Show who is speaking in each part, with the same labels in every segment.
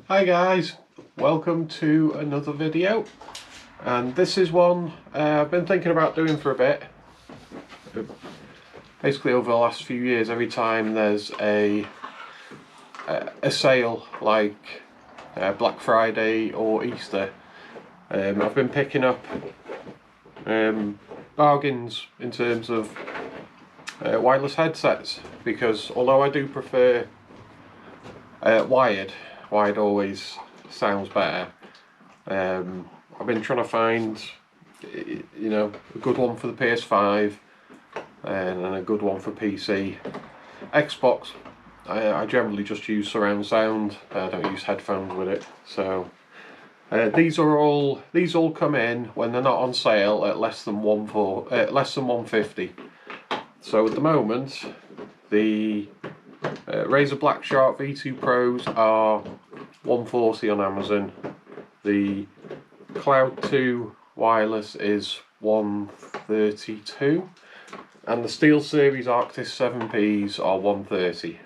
Speaker 1: Hi guys, welcome to another video, and this is one I've been thinking about doing for a bit. Basically over the last few years, every time there's a sale like Black Friday or Easter, I've been picking up bargains in terms of wireless headsets, because although I do prefer wired always sounds better. I've been trying to find, a good one for the PS5 and a good one for PC. Xbox, I generally just use surround sound. I don't use headphones with it. So these all come in when they're not on sale at less than $150. So at the moment, the Razer Black Shark V2 Pros are $140 on Amazon. The Cloud 2 wireless is $132, and the SteelSeries Arctis 7Ps are $130.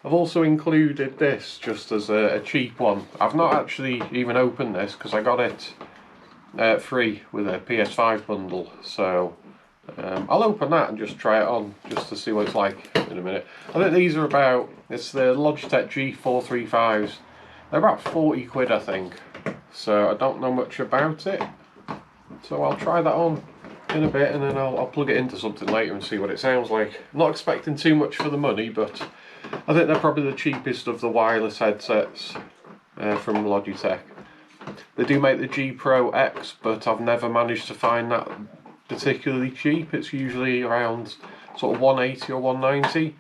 Speaker 1: I've also included this just as a cheap one. I've not actually even opened this because I got it free with a PS5 bundle, so I'll open that and just try it on just to see what it's like in a minute. I think these are it's the Logitech G435s. They're about 40 quid, I think. So I don't know much about it. So I'll try that on in a bit, and then I'll plug it into something later and see what it sounds like. I'm not expecting too much for the money, but I think they're probably the cheapest of the wireless headsets from Logitech. They do make the G Pro X, but I've never managed to find that particularly cheap. It's usually around sort of 180 or 190.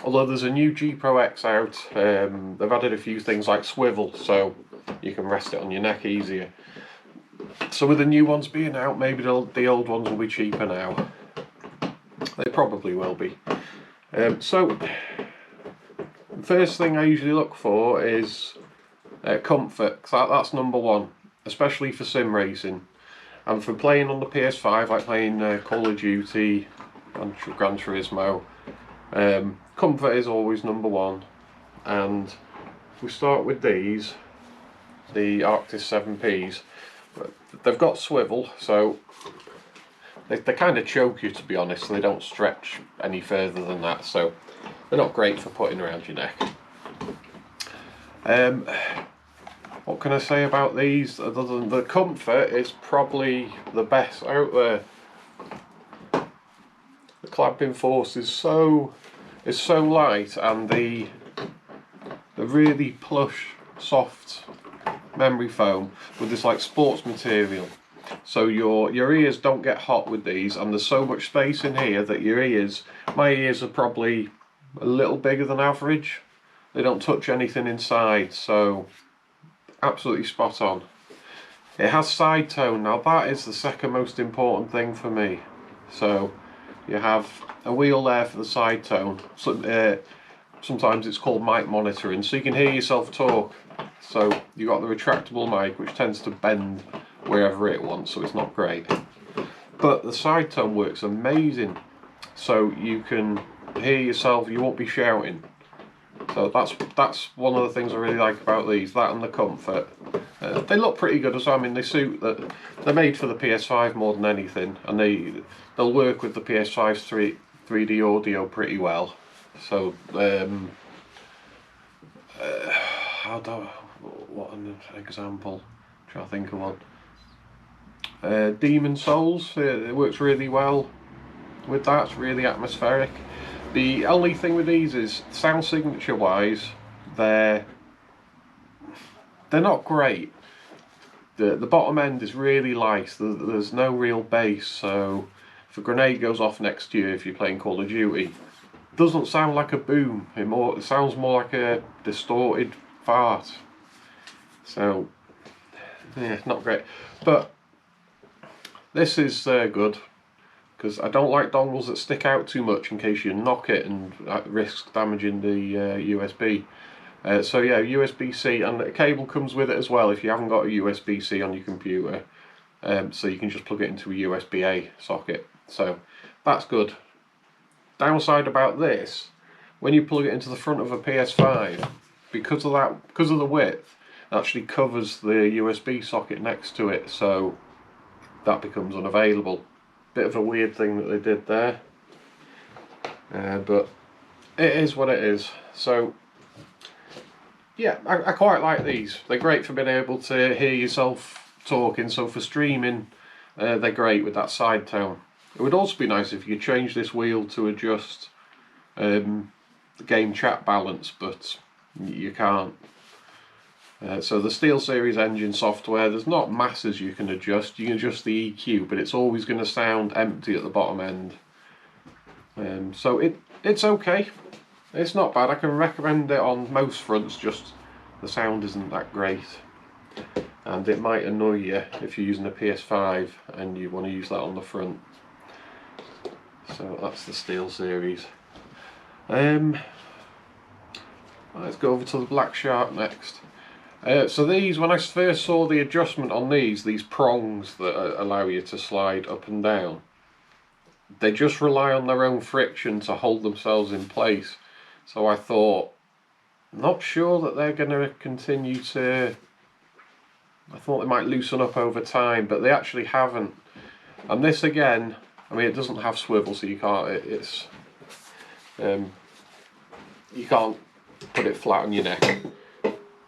Speaker 1: Although there's a new G Pro X out, they've added a few things like swivel, so you can rest it on your neck easier. So with the new ones being out, maybe the old ones will be cheaper now. They probably will be. So the first thing I usually look for is comfort, because that's number one, especially for sim racing. And for playing on the PS5, like playing Call of Duty and Gran Turismo, comfort is always number one. And if we start with these, the Arctis 7Ps, they've got swivel, so they kind of choke you, to be honest. They don't stretch any further than that, so they're not great for putting around your neck. What can I say about these other than the comfort is probably the best out there. The clamping force is so light, and the really plush, soft memory foam with this like sports material. So your ears don't get hot with these, and there's so much space in here that my ears are probably a little bigger than average. They don't touch anything inside, so absolutely spot on. It has side tone. Now that is the second most important thing for me. So you have a wheel there for the side tone. So, sometimes it's called mic monitoring, so you can hear yourself talk. So you've got the retractable mic, which tends to bend wherever it wants, so it's not great. But the side tone works amazing, so you can hear yourself, you won't be shouting. So that's one of the things I really like about these, that and the comfort. They look pretty good as well. I mean, they're made for the PS5 more than anything, and they'll work with the PS5's 3D audio pretty well. So what an example? I'm trying to think of one. Demon Souls, it works really well with that. It's really atmospheric. The only thing with these is sound signature wise, they're not great. The bottom end is really light. There's no real bass, so if a grenade goes off next to you, if you're playing Call of Duty, it doesn't sound like a boom. It sounds more like a distorted fart. So yeah, not great. But this is good, because I don't like dongles that stick out too much in case you knock it and risk damaging the USB. So yeah, USB-C, and a cable comes with it as well if you haven't got a USB-C on your computer. So you can just plug it into a USB-A socket. So that's good. Downside about this, when you plug it into the front of a PS5, because of that, because of the width, it actually covers the USB socket next to it, so that becomes unavailable. Bit of a weird thing that they did there, but it is what it is. So yeah, I quite like these. They're great for being able to hear yourself talking, so for streaming they're great with that side tone. It would also be nice if you could change this wheel to adjust the game chat balance, but you can't. So the SteelSeries Engine software, there's not masses you can adjust. You can adjust the EQ, but it's always going to sound empty at the bottom end. So it's okay. It's not bad. I can recommend it on most fronts, just the sound isn't that great. And it might annoy you if you're using a PS5 and you want to use that on the front. So that's the SteelSeries. Let's go over to the Black Shark next. So these, when I first saw the adjustment on these prongs that allow you to slide up and down, they just rely on their own friction to hold themselves in place. So I thought, not sure that they're going to continue to... I thought they might loosen up over time, but they actually haven't. And this again, I mean, it doesn't have swivel, so you can't. You can't put it flat on your neck.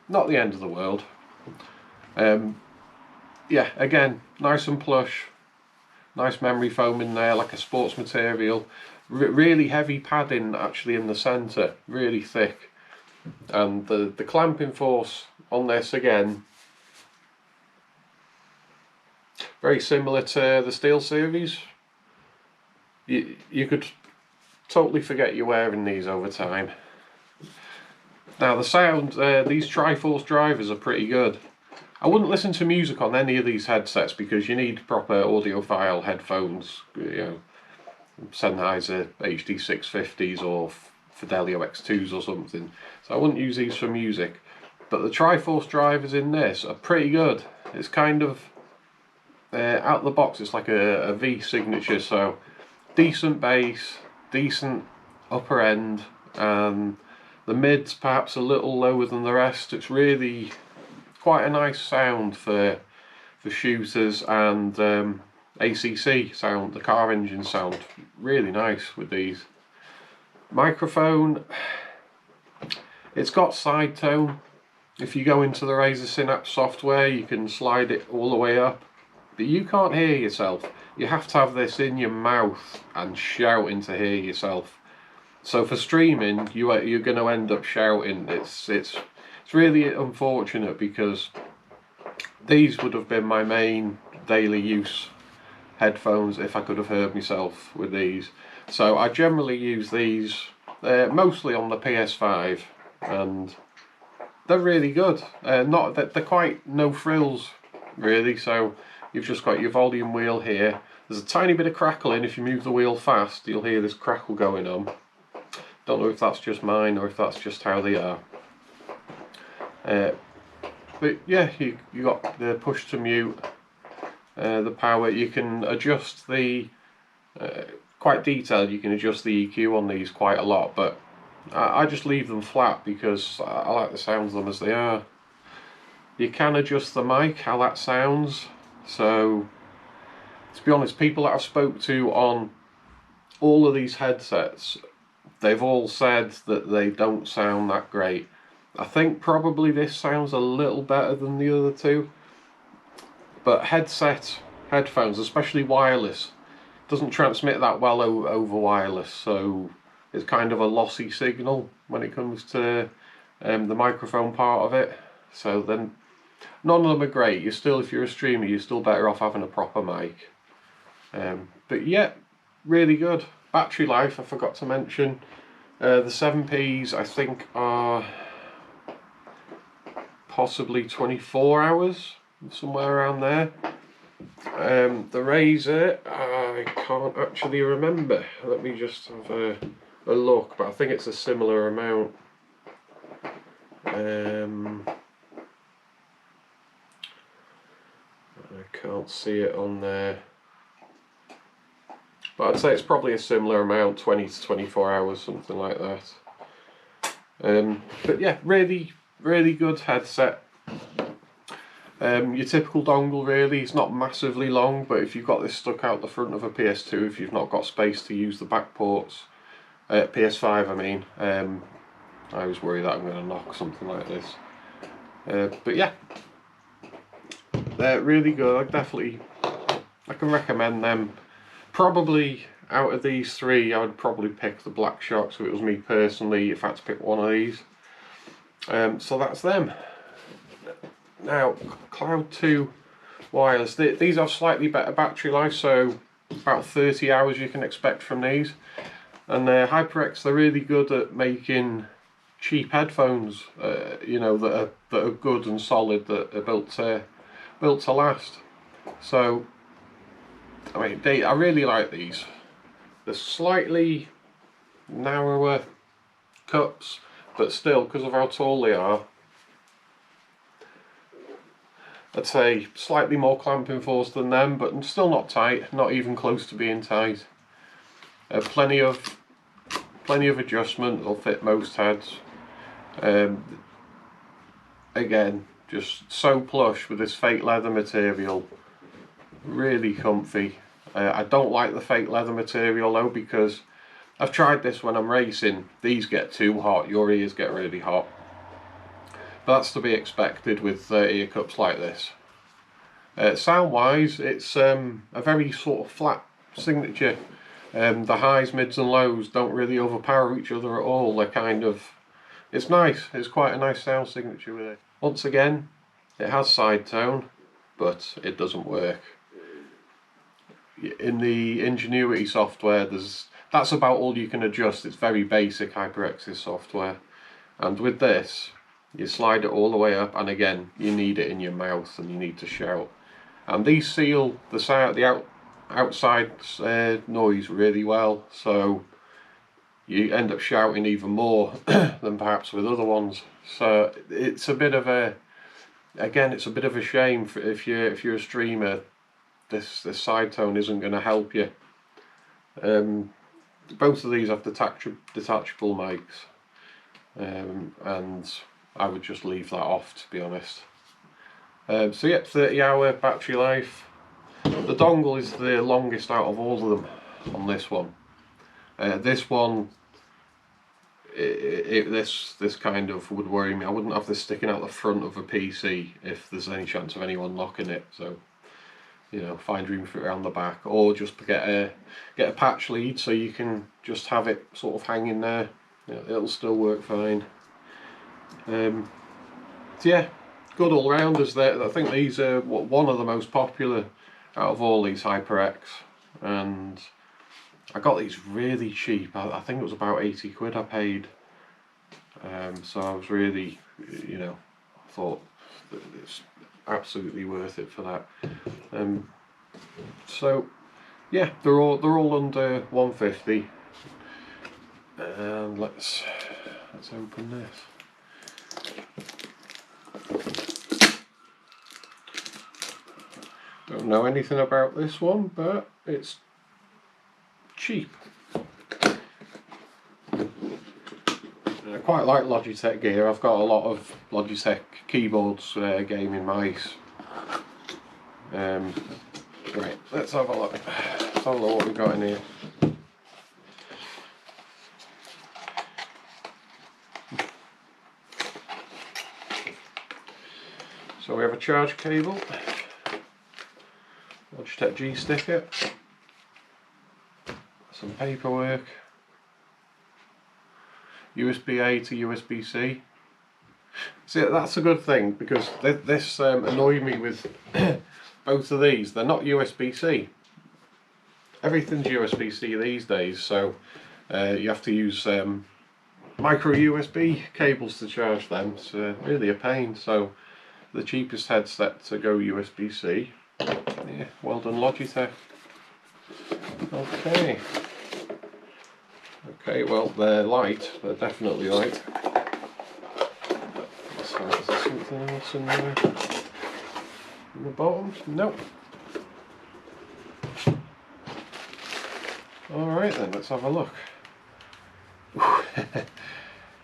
Speaker 1: Not the end of the world. Yeah, again, nice and plush. Nice memory foam in there, like a sports material. Really heavy padding actually in the centre, really thick. And the clamping force on this again, very similar to the SteelSeries. You could totally forget you're wearing these over time. Now the sound, these Triforce drivers are pretty good. I wouldn't listen to music on any of these headsets because you need proper audiophile headphones, you know, Sennheiser HD650s or Fidelio X2s or something. So I wouldn't use these for music. But the Triforce drivers in this are pretty good. It's kind of, out of the box, it's like a V signature, so decent bass, decent upper end, and the mid's perhaps a little lower than the rest. It's really quite a nice sound for shooters, and ACC sound, the car engine sound, really nice with these. Microphone, it's got side tone. If you go into the Razer Synapse software, you can slide it all the way up, but you can't hear yourself. You have to have this in your mouth and shouting to hear yourself. So for streaming, you're going to end up shouting. It's really unfortunate because these would have been my main daily use headphones if I could have heard myself with these. So I generally use these mostly on the PS5, and they're really good. They're quite no frills really. So you've just got your volume wheel here. There's a tiny bit of crackling. If you move the wheel fast, you'll hear this crackle going on. Don't know if that's just mine or if that's just how they are. But yeah, you got the push to mute, the power. You can adjust the quite detailed. You can adjust the EQ on these quite a lot, but I just leave them flat because I like the sounds of them as they are. You can adjust the mic, how that sounds. So to be honest, people that I've spoke to on all of these headsets, they've all said that they don't sound that great. I think probably this sounds a little better than the other two, but headphones, especially wireless, doesn't transmit that well over wireless, so it's kind of a lossy signal when it comes to the microphone part of it. So then none of them are great. You're still, if you're a streamer, you're still better off having a proper mic. But yeah, really good. Battery life, I forgot to mention. The 7Ps I think are possibly 24 hours, somewhere around there. The Razer, I can't actually remember. Let me just have a look, but I think it's a similar amount. I can't see it on there, but I'd say it's probably a similar amount, 20 to 24 hours, something like that. But yeah, really good headset. Your typical dongle really, it's not massively long, but if you've got this stuck out the front of a PS2, if you've not got space to use the back ports, PS5 I mean, I always worry that I'm going to knock something like this. But yeah, they're really good. I can recommend them. Probably out of these three, I would probably pick the Blackshock, so it was me personally, if I had to pick one of these. So that's them. Now, Cloud 2 wireless. These have slightly better battery life, so about 30 hours you can expect from these. And HyperX, they're really good at making cheap headphones, you know, that are good and solid, that are built to last. So, I mean, I really like these. They're slightly narrower cups, but still, because of how tall they are, I'd say slightly more clamping force than them, but still not tight, not even close to being tight. Plenty of adjustment, they'll fit most heads. Again, just so plush with this fake leather material, really comfy. I don't like the fake leather material though, because I've tried this when I'm racing. These get too hot, your ears get really hot. But that's to be expected with ear cups like this. Sound wise, it's a very sort of flat signature. The highs, mids and lows don't really overpower each other at all. They're kind of, it's nice, it's quite a nice sound signature with it. Once again, it has side tone, but it doesn't work. In the Ingenuity software, that's about all you can adjust. It's very basic HyperX's software. And with this, you slide it all the way up, and again, you need it in your mouth and you need to shout. And these seal the outside noise really well, so you end up shouting even more than perhaps with other ones. So it's a bit of a, again, it's a bit of a shame if you're a streamer. This side tone isn't going to help you. Both of these have detachable mics, and I would just leave that off, to be honest. So yeah, 30-hour battery life. The dongle is the longest out of all of them on this one. This one, this kind of would worry me. I wouldn't have this sticking out the front of a PC if there's any chance of anyone knocking it. So, you know, find room for it around the back, or just get a patch lead so you can just have it sort of hanging there. It'll still work fine. So yeah, good all rounders there. I think these are one of the most popular out of all these HyperX, and I got these really cheap. I think it was about 80 quid I paid. So I was really, you know, I thought that it's absolutely worth it for that. So yeah, they're all under 150. And let's open this. Don't know anything about this one, but it's cheap. I quite like Logitech gear. I've got a lot of Logitech keyboards, gaming mice. Right, let's have a look. Let's have a look what we've got in here. So we have a charge cable, Logitech G sticker, some paperwork, USB-A to USB-C. See, that's a good thing, because this annoyed me with both of these. They're not USB-C. Everything's USB-C these days, so you have to use micro USB cables to charge them. It's really a pain. So the cheapest headset to go USB-C. Yeah, well done Logitech. Okay, well they're light, they're definitely light. So is there something else in there? In the bottom? Nope. Alright then, let's have a look.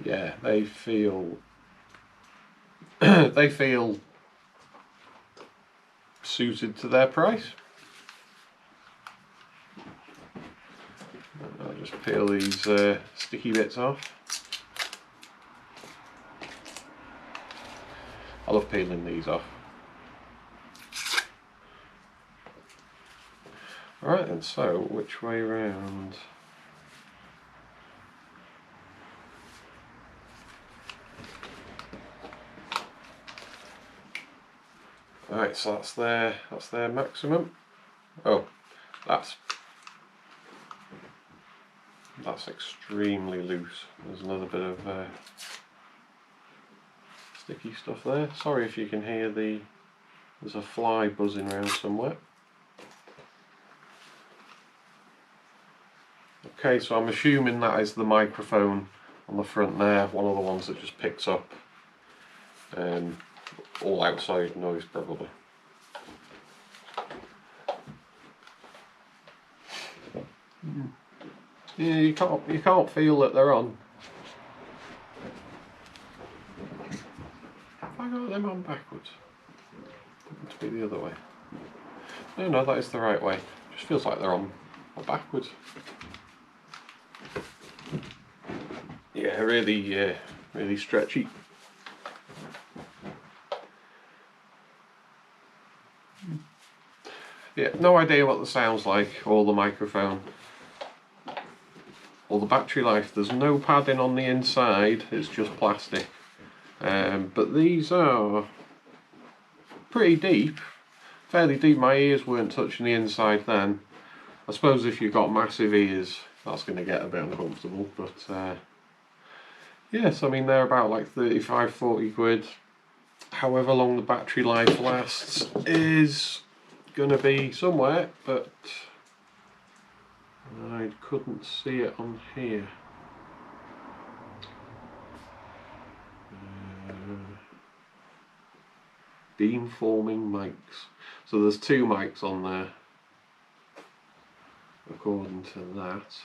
Speaker 1: yeah, they feel they feel suited to their price. I'll just peel these sticky bits off. I love peeling these off. Alright then, so which way round? Alright, so that's their maximum. Oh, that's extremely loose. There's another bit of sticky stuff there. Sorry if you can hear there's a fly buzzing around somewhere. Okay, so I'm assuming that is the microphone on the front there, one of the ones that just picks up all outside noise probably. Yeah, you can't feel that they're on. Have I got them on backwards? To be the other way. No, that is the right way. Just feels like they're on backwards. Yeah, really stretchy. Yeah, no idea what the sound's like, or the microphone, or the battery life. There's no padding on the inside, it's just plastic. But these are pretty deep, fairly deep. My ears weren't touching the inside then. I suppose if you've got massive ears, that's going to get a bit uncomfortable, but yes, I mean they're about like 35–40 quid. However long the battery life lasts is going to be somewhere, but I couldn't see it on here. Beamforming mics. So there's 2 mics on there, according to that.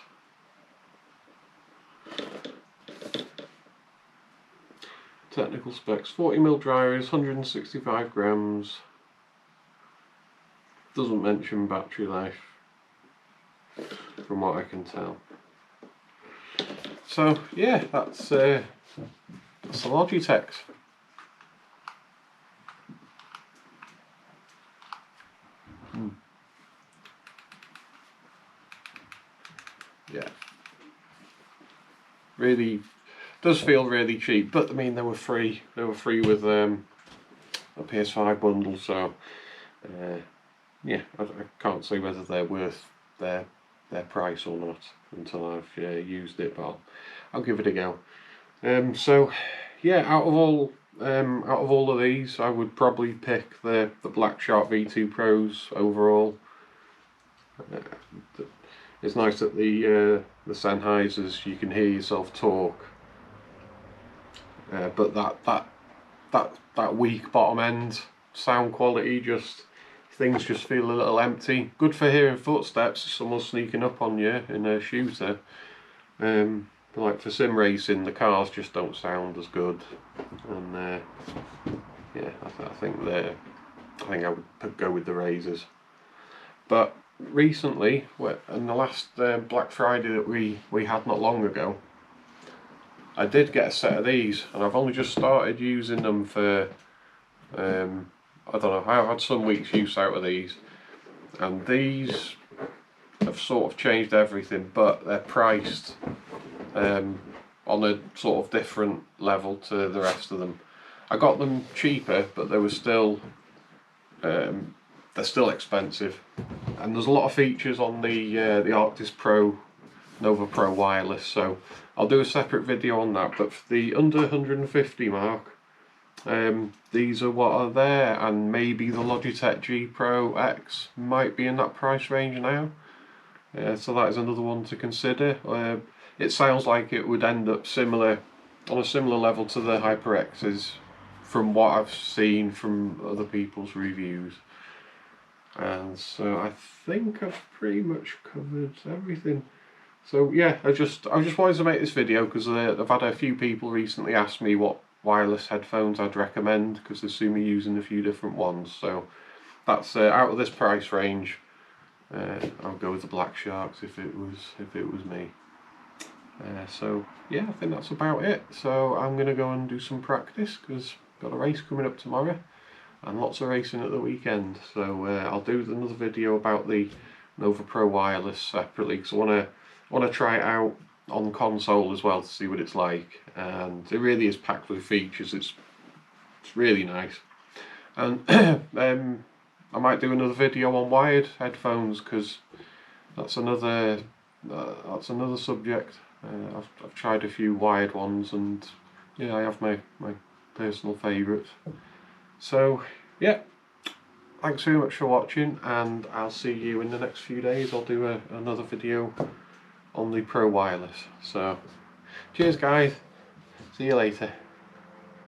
Speaker 1: Technical specs: 40mm dry erase, 165 grams. Doesn't mention battery life, from what I can tell. So yeah, that's the Logitech. Yeah, really does feel really cheap, but I mean they were free. They were free with a PS5 bundle, so yeah, I can't say whether they're worth their price or not until I've used it, but I'll give it a go. So yeah, out of all of these, I would probably pick the Black Shark V2 Pros overall. It's nice that the Sennheisers, you can hear yourself talk, but that weak bottom end sound quality, things just feel a little empty. Good for hearing footsteps, someone sneaking up on you in a shooter. But like for sim racing, the cars just don't sound as good, and yeah, I think I would go with the Razors. But recently, in the last Black Friday that we had not long ago, I did get a set of these, and I've only just started using them for I don't know, I've had some weeks use out of these, and these have sort of changed everything, but they're priced on a sort of different level to the rest of them. I got them cheaper, but they were still they're still expensive, and there's a lot of features on the Arctis Pro Nova Pro wireless, so I'll do a separate video on that. But for the under 150 mark, these are what are there, and maybe the Logitech G Pro X might be in that price range now. So that is another one to consider. It sounds like it would end up on a similar level to the HyperXs from what I've seen from other people's reviews. And so I think I've pretty much covered everything. So yeah, I just wanted to make this video because I've had a few people recently ask me what wireless headphones I'd recommend because they've seen me using a few different ones. So that's out of this price range. I'll go with the Black Sharks if it was me. So yeah, I think that's about it. So I'm gonna go and do some practice because got a race coming up tomorrow and lots of racing at the weekend. So I'll do another video about the Nova Pro Wireless separately because I want to try it out on console as well to see what it's like, and it really is packed with features. It's really nice, and I might do another video on wired headphones because that's another subject. I've tried a few wired ones, and yeah, I have my personal favourites. So yeah, thanks very much for watching, and I'll see you in the next few days. I'll do another video on the Pro Wireless. So cheers guys, see you later.